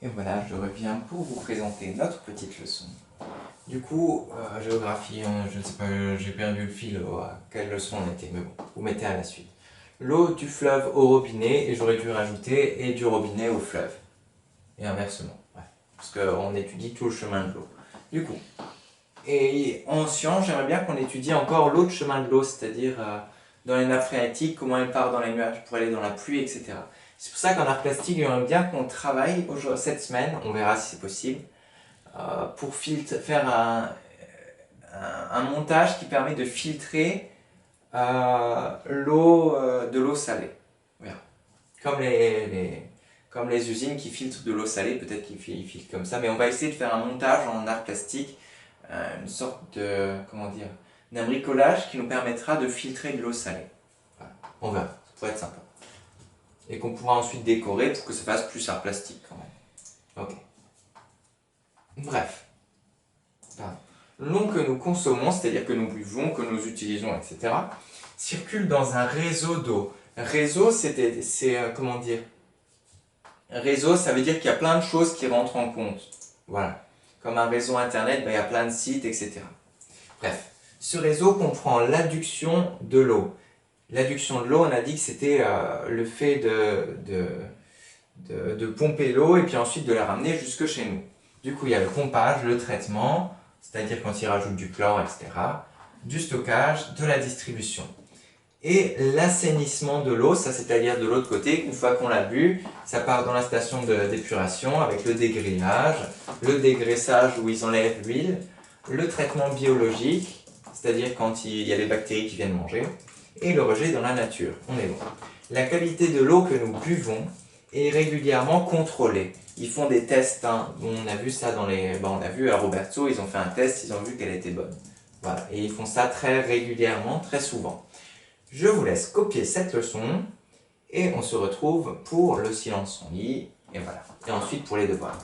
Et voilà, je reviens pour vous présenter notre petite leçon. Du coup, géographie, je ne sais pas, j'ai perdu le fil à quelle leçon on était, mais bon, vous mettez à la suite. L'eau du fleuve au robinet, et j'aurais dû rajouter, et du robinet au fleuve. Et inversement, ouais. Parce qu'on étudie tout le chemin de l'eau. Du coup, et en sciences, j'aimerais bien qu'on étudie encore l'autre chemin de l'eau, c'est-à-dire dans les nappes phréatiques, comment elle part dans les nuages pour aller dans la pluie, etc. C'est pour ça qu'en art plastique, j'aimerais bien qu'on travaille cette semaine, on verra si c'est possible, pour faire un montage qui permet de filtrer de l'eau salée. Voilà. Comme les usines qui filtrent de l'eau salée, peut-être qu'ils filtrent comme ça, mais on va essayer de faire un montage en art plastique, une sorte de, comment dire, d'un bricolage qui nous permettra de filtrer de l'eau salée. Voilà. On verra, ça pourrait être sympa. Et qu'on pourra ensuite décorer pour que ça fasse plus art plastique quand même. Ok. Bref. L'eau que nous consommons, c'est-à-dire que nous buvons, que nous utilisons, etc., circule dans un réseau d'eau. Réseau, comment dire? Réseau, ça veut dire qu'il y a plein de choses qui rentrent en compte. Voilà. Comme un réseau internet, il y a plein de sites, etc. Bref. Ce réseau comprend l'adduction de l'eau. L'adduction de l'eau, on a dit que c'était le fait de pomper l'eau et puis ensuite de la ramener jusque chez nous. Du coup, il y a le pompage, le traitement, c'est-à-dire quand il rajoute du chlore, etc., du stockage, de la distribution. Et l'assainissement de l'eau, ça c'est-à-dire de l'autre côté, une fois qu'on l'a bu, ça part dans la station d'épuration avec le dégrillage, le dégraissage où ils enlèvent l'huile, le traitement biologique, c'est-à-dire quand il y a des bactéries qui viennent manger, et le rejet dans la nature. On est bon. La qualité de l'eau que nous buvons est régulièrement contrôlée. Ils font des tests, hein. On a vu ça on a vu à Roberto, ils ont fait un test, ils ont vu qu'elle était bonne. Voilà. Et ils font ça très régulièrement, très souvent. Je vous laisse copier cette leçon et on se retrouve pour le silence en lit et voilà. Et ensuite pour les devoirs.